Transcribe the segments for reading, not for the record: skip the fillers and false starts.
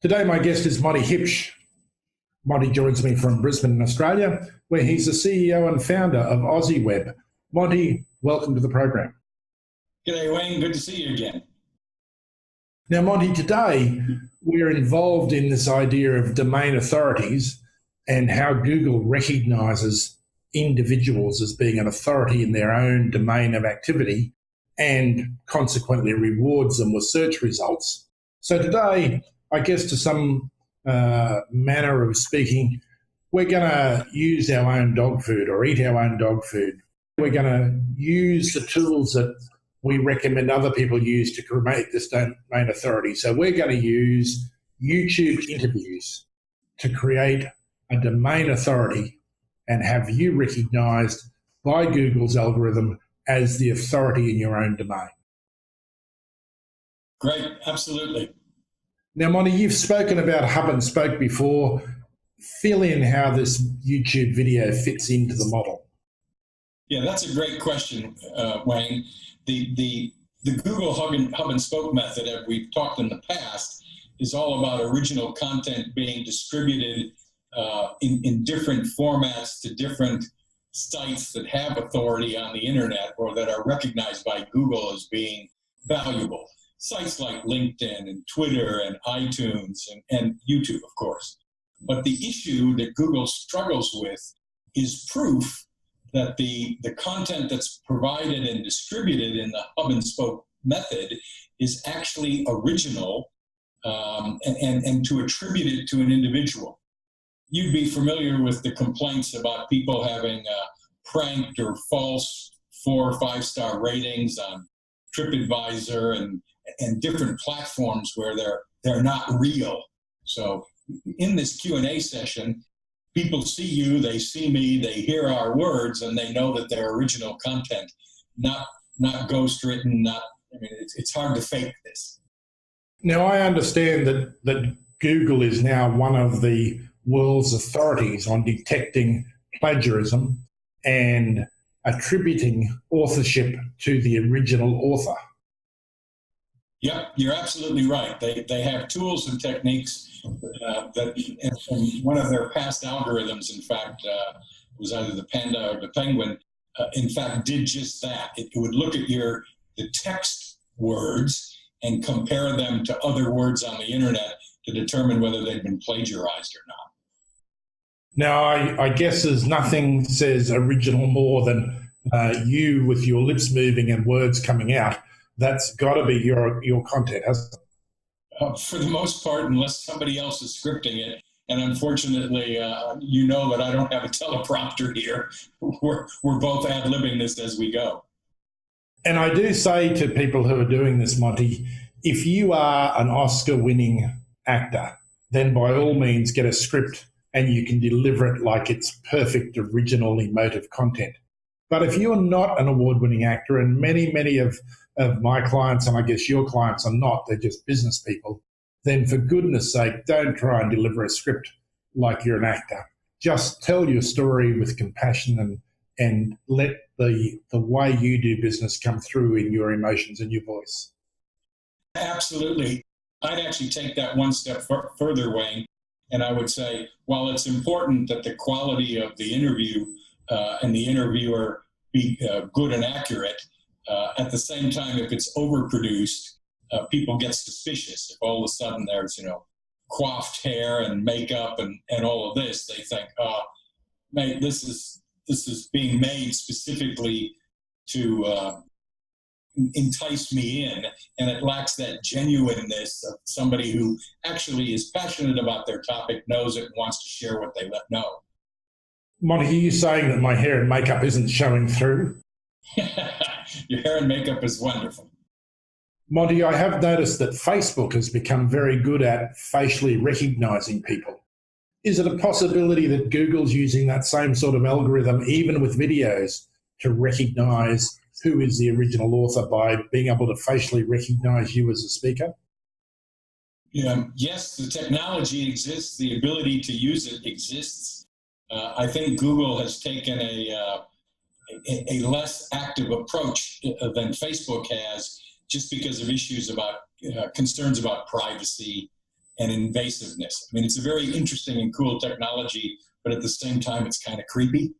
Today, my guest is Monty Hipsch. Monty joins me from Brisbane in Australia, where he's the CEO and founder of AussieWeb. Monty, welcome to the program. G'day, Wayne. Good to see you again. Now, Monty, today we're involved in this idea of domain authorities and how Google recognises individuals as being an authority in their own domain of activity and consequently rewards them with search results. So today, I guess to some manner of speaking, we're going to use our own dog food or eat our own dog food. We're going to use the tools that we recommend other people use to create this domain authority. So we're going to use YouTube interviews to create a domain authority and have you recognised by Google's algorithm as the authority in your own domain. Great, absolutely. Now, Monty, you've spoken about hub and spoke before. Fill in how this YouTube video fits into the model. Yeah, that's a great question, Wayne. The Google hub and spoke method, as we've talked in the past, is all about original content being distributed in different formats to different sites that have authority on the internet or that are recognized by Google as being valuable. Sites like LinkedIn and Twitter and iTunes and YouTube, of course. But the issue that Google struggles with is proof that the content that's provided and distributed in the hub and spoke method is actually original and to attribute it to an individual. You'd be familiar with the complaints about people having pranked or false 4 or 5 star ratings on TripAdvisor and different platforms where they're not real. So in this Q&A session, people see you, they see me, they hear our words, and they know that they're original content, not ghostwritten. It's hard to fake this. Now, I understand that Google is now one of the world's authorities on detecting plagiarism and attributing authorship to the original author. Yep, you're absolutely right. They have tools and techniques and one of their past algorithms, in fact, was either the Panda or the Penguin, in fact, did just that. It would look at the text words and compare them to other words on the internet to determine whether they've been plagiarized or not. Now, I guess there's nothing says original more than you with your lips moving and words coming out. That's got to be your content, hasn't it? For the most part, unless somebody else is scripting it. And unfortunately, you know that I don't have a teleprompter here. We're both ad-libbing this as we go. And I do say to people who are doing this, Monty, if you are an Oscar-winning actor, then by all means get a script and you can deliver it like it's perfect, original, emotive content. But if you're not an award-winning actor, and many of my clients, and I guess your clients are not, they're just business people, then for goodness sake, don't try and deliver a script like you're an actor. Just tell your story with compassion and let the way you do business come through in your emotions and your voice. Absolutely. I'd actually take that one step further, Wayne, and I would say, while it's important that the quality of the interview and the interviewer be good and accurate, at the same time, if it's overproduced, people get suspicious. If all of a sudden there's, coiffed hair and makeup and all of this, they think, mate, this is being made specifically to entice me in, and it lacks that genuineness of somebody who actually is passionate about their topic, knows it, and wants to share what they know. Monty, are you saying that my hair and makeup isn't showing through? Your hair and makeup is wonderful. Monty, I have noticed that Facebook has become very good at facially recognising people. Is it a possibility that Google's using that same sort of algorithm, even with videos, to recognise who is the original author by being able to facially recognise you as a speaker? Yes, the technology exists. The ability to use it exists. I think Google has taken a less active approach than Facebook has, just because of issues about concerns about privacy and invasiveness. I mean, it's a very interesting and cool technology, but at the same time, it's kind of creepy.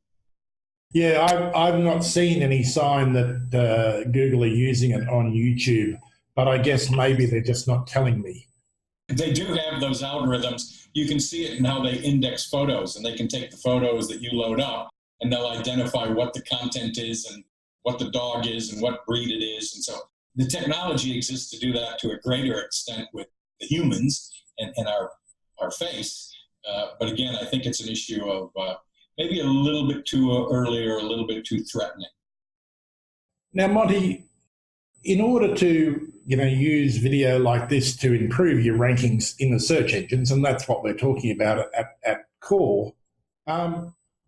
Yeah, I've not seen any sign that Google are using it on YouTube, but I guess maybe they're just not telling me. They do have those algorithms. You can see it in how they index photos, and they can take the photos that you load up, and they'll identify what the content is and what the dog is and what breed it is. And so the technology exists to do that to a greater extent with the humans and our face. But again, I think it's an issue of maybe a little bit too early or a little bit too threatening. Now, Monty, in order to use video like this to improve your rankings in the search engines, and that's what we're talking about at core,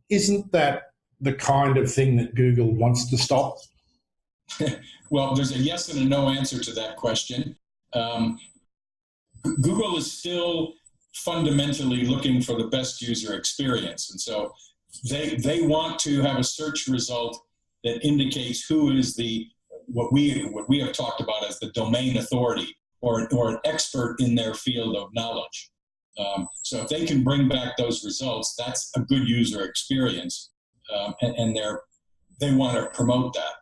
isn't that the kind of thing that Google wants to stop? Well, there's a yes and a no answer to that question. Google is still fundamentally looking for the best user experience. And so they want to have a search result that indicates who is what we have talked about as the domain authority or an expert in their field of knowledge. So if they can bring back those results, that's a good user experience, and they want to promote that.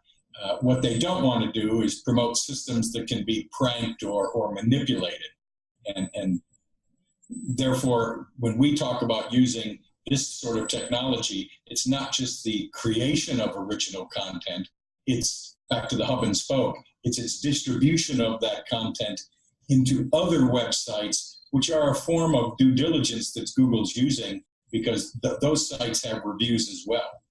What they don't want to do is promote systems that can be pranked or manipulated. And therefore, when we talk about using this sort of technology, it's not just the creation of original content, it's back to the hub and spoke. It's its distribution of that content into other websites, which are a form of due diligence that Google's using because those sites have reviews as well.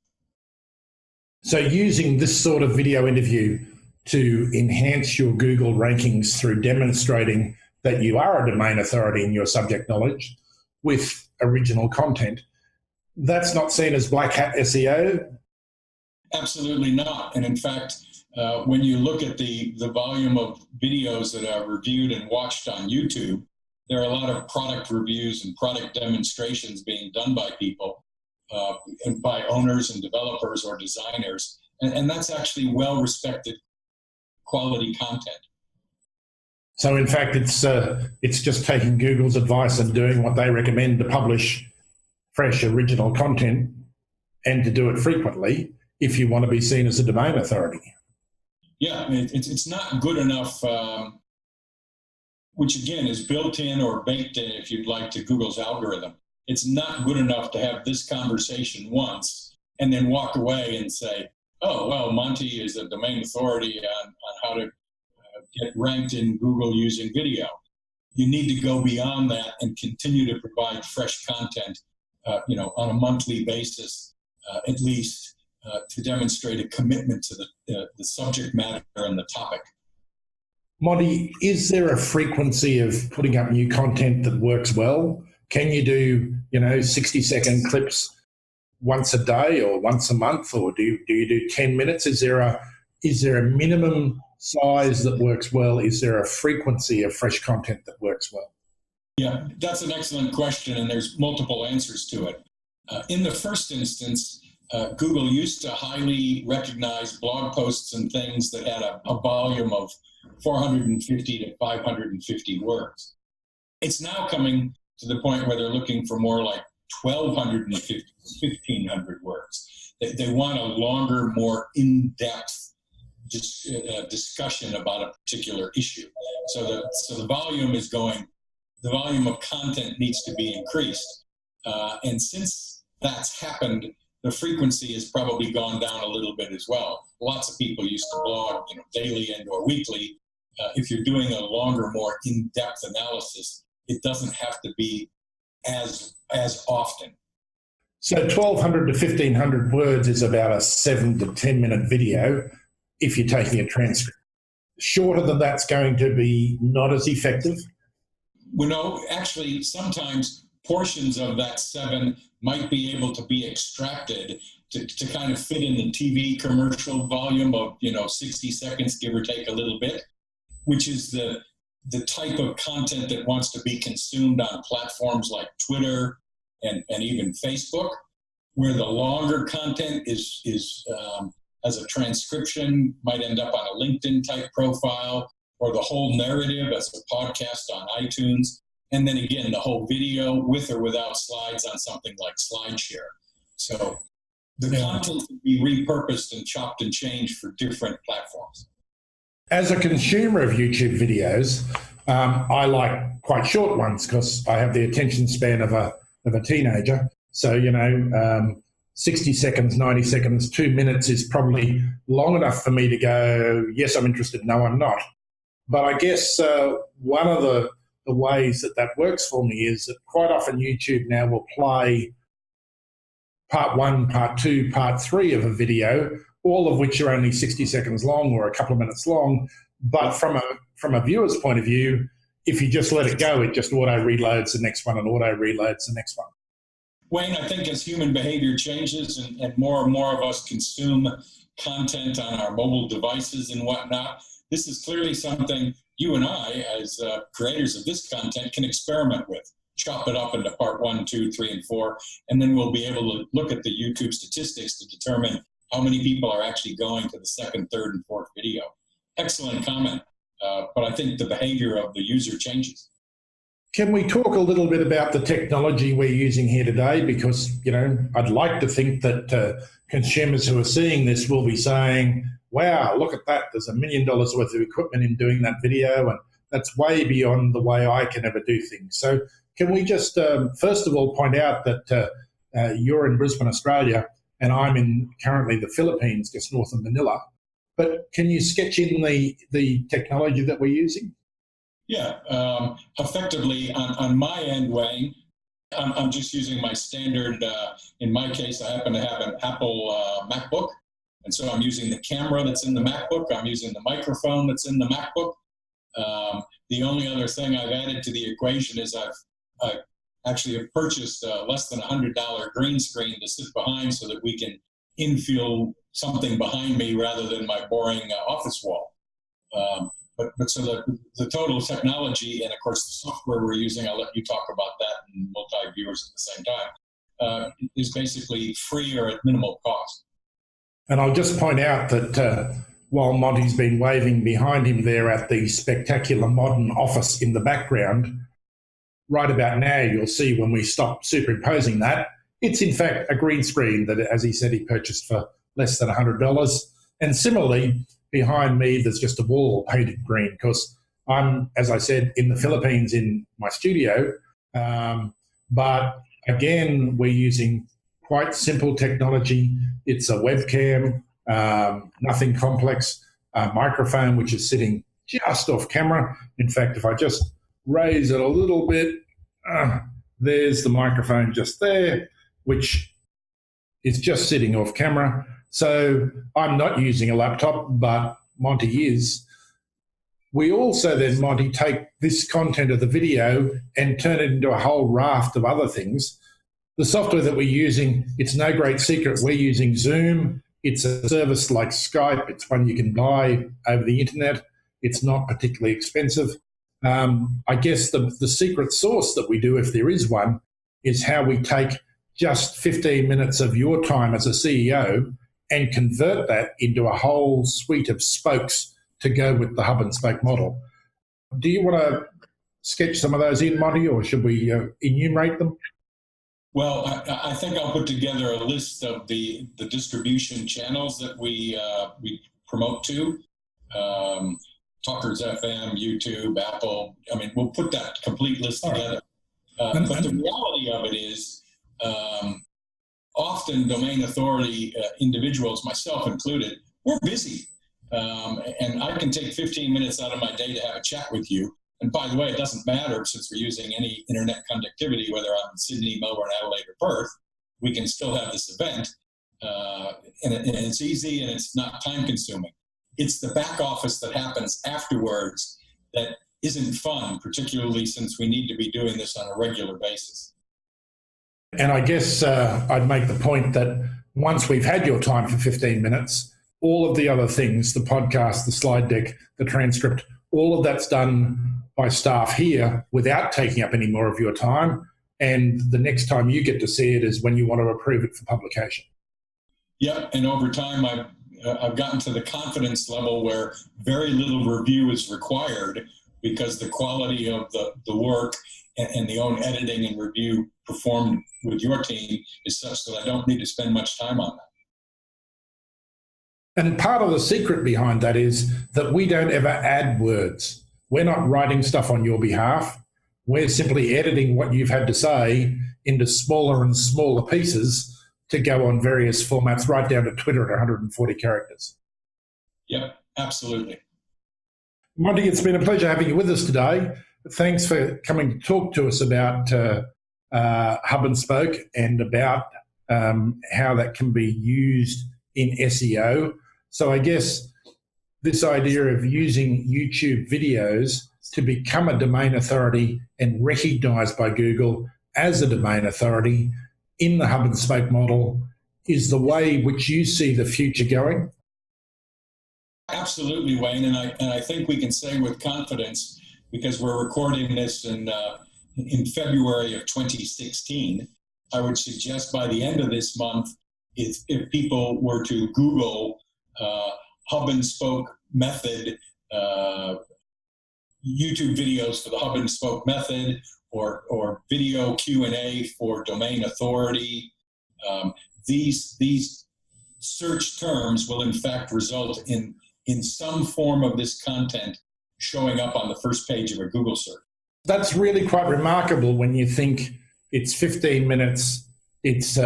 So using this sort of video interview to enhance your Google rankings through demonstrating that you are a domain authority in your subject knowledge with original content, that's not seen as black hat SEO? Absolutely not. And in fact, when you look at the volume of videos that are reviewed and watched on YouTube, there are a lot of product reviews and product demonstrations being done by people, and by owners and developers or designers. And that's actually well-respected quality content. So in fact, it's just taking Google's advice and doing what they recommend to publish fresh original content and to do it frequently if you want to be seen as a domain authority. Yeah, I mean, it's not good enough, which again is built in or baked in, if you'd like, to Google's algorithm. It's not good enough to have this conversation once and then walk away and say, oh, well, Monty is a domain authority on how to get ranked in Google using video. You need to go beyond that and continue to provide fresh content, on a monthly basis, at least, to demonstrate a commitment to the subject matter and the topic. Monty, is there a frequency of putting up new content that works well? Can you do, 60-second clips once a day or once a month, or do you do 10 minutes? Is there a minimum size that works well? Is there a frequency of fresh content that works well? Yeah, that's an excellent question, and there's multiple answers to it. In the first instance, Google used to highly recognize blog posts and things that had a volume of 450 to 550 words. It's now coming to the point where they're looking for more like 1,250, 1,500 words. They want a longer, more in-depth discussion about a particular issue. So the volume is going, the volume of content needs to be increased. And since that's happened, the frequency has probably gone down a little bit as well. Lots of people used to blog, daily and or weekly. If you're doing a longer, more in-depth analysis, it doesn't have to be as often. So 1,200 to 1,500 words is about a 7 to 10 minute video if you're taking a transcript. Shorter than that's going to be not as effective? Well, no, actually, sometimes portions of that 7 might be able to be extracted to kind of fit in the TV commercial volume of 60 seconds, give or take a little bit, which is the type of content that wants to be consumed on platforms like Twitter and even Facebook, where the longer content is as a transcription, might end up on a LinkedIn type profile, or the whole narrative as a podcast on iTunes. and then again, the whole video with or without slides on something like SlideShare. So the content can be repurposed and chopped and changed for different platforms. As a consumer of YouTube videos, I like quite short ones because I have the attention span of a teenager. So, 60 seconds, 90 seconds, 2 minutes is probably long enough for me to go, yes, I'm interested, no, I'm not. But I guess one of the ways that works for me is that quite often YouTube now will play part 1, part 2, part 3 of a video, all of which are only 60 seconds long or a couple of minutes long. But from a viewer's point of view, if you just let it go, it just auto-reloads the next one and auto-reloads the next one. Wayne, I think as human behavior changes and more of us consume content on our mobile devices and whatnot, this is clearly something you and I, as creators of this content, can experiment with. Chop it up into part 1, 2, 3, and 4, and then we'll be able to look at the YouTube statistics to determine how many people are actually going to the second, third, and fourth video. Excellent comment, but I think the behavior of the user changes. Can we talk a little bit about the technology we're using here today? Because, I'd like to think that consumers who are seeing this will be saying, wow, look at that, there's $1 million worth of equipment in doing that video, and that's way beyond the way I can ever do things. So can we just, first of all, point out that you're in Brisbane, Australia, and I'm currently the Philippines, just north of Manila. But can you sketch in the technology that we're using? Yeah, effectively on my end, Wayne, I'm just using my standard, in my case, I happen to have an Apple MacBook. And so I'm using the camera that's in the MacBook. I'm using the microphone that's in the MacBook. The only other thing I've added to the equation is I actually have purchased a less than $100 green screen to sit behind so that we can infill something behind me rather than my boring office wall. But so the total technology and, of course, the software we're using, I'll let you talk about that and multi-viewers at the same time, is basically free or at minimal cost. And I'll just point out that while Monty's been waving behind him there at the spectacular modern office in the background, right about now you'll see when we stop superimposing that, it's in fact a green screen that, as he said, he purchased for less than $100. And similarly, behind me, there's just a wall painted green because I'm, as I said, in the Philippines in my studio. But again, we're using quite simple technology. It's a webcam, nothing complex, a microphone which is sitting just off camera. In fact, if I just raise it a little bit, there's the microphone just there, which is just sitting off camera. So I'm not using a laptop, but Monty is. We also then, Monty, take this content of the video and turn it into a whole raft of other things. The software that we're using, it's no great secret. We're using Zoom. It's a service like Skype. It's one you can buy over the internet. It's not particularly expensive. I guess the secret sauce that we do, if there is one, is how we take just 15 minutes of your time as a CEO and convert that into a whole suite of spokes to go with the hub and spoke model. Do you want to sketch some of those in, Monty, or should we enumerate them? Well, I think I'll put together a list of the distribution channels that we promote to. Talkers FM, YouTube, Apple. I mean, we'll put that complete list together. But the reality of it is often domain authority individuals, myself included, we're busy. And I can take 15 minutes out of my day to have a chat with you. And by the way, it doesn't matter since we're using any internet conductivity, whether I'm in Sydney, Melbourne, Adelaide, or Perth, we can still have this event. And it's easy and it's not time consuming. It's the back office that happens afterwards that isn't fun, particularly since we need to be doing this on a regular basis. And I guess I'd make the point that once we've had your time for 15 minutes, all of the other things, the podcast, the slide deck, the transcript, all of that's done by staff here without taking up any more of your time. And the next time you get to see it is when you want to approve it for publication. Yep, and over time I've gotten to the confidence level where very little review is required because the quality of the work and the own editing and review performed with your team is such that I don't need to spend much time on that. And part of the secret behind that is that we don't ever add words. We're not writing stuff on your behalf. We're simply editing what you've had to say into smaller and smaller pieces to go on various formats, right down to Twitter at 140 characters. Yep, absolutely. Monty, it's been a pleasure having you with us today. Thanks for coming to talk to us about Hub and Spoke and about how that can be used in SEO. So I guess this idea of using YouTube videos to become a domain authority and recognised by Google as a domain authority in the Hub and Spoke model is the way which you see the future going? Absolutely, Wayne, and I think we can say with confidence, because we're recording this in February of 2016. I would suggest by the end of this month, if people were to Google Hub and Spoke method, YouTube videos for the Hub and Spoke method, or video Q&A for domain authority, these search terms will in fact result in some form of this content showing up on the first page of a Google search. That's really quite remarkable when you think it's 15 minutes, it's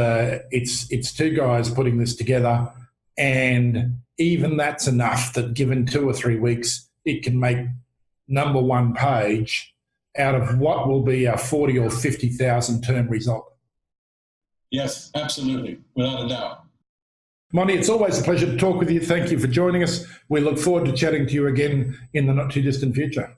two guys putting this together, and even that's enough that given 2 or 3 weeks, it can make number one page out of what will be a 40 or 50,000 term result. Yes, absolutely, without a doubt. Monty, it's always a pleasure to talk with you. Thank you for joining us. We look forward to chatting to you again in the not too distant future.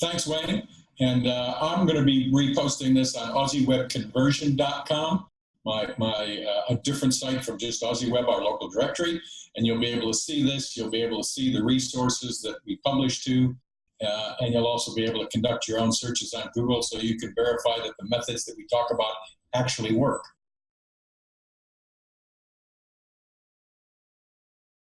Thanks, Wayne. And I'm going to be reposting this on AussieWebConversion.com, a different site from just AussieWeb, our local directory. And you'll be able to see this. You'll be able to see the resources that we publish to. And you'll also be able to conduct your own searches on Google so you can verify that the methods that we talk about actually work.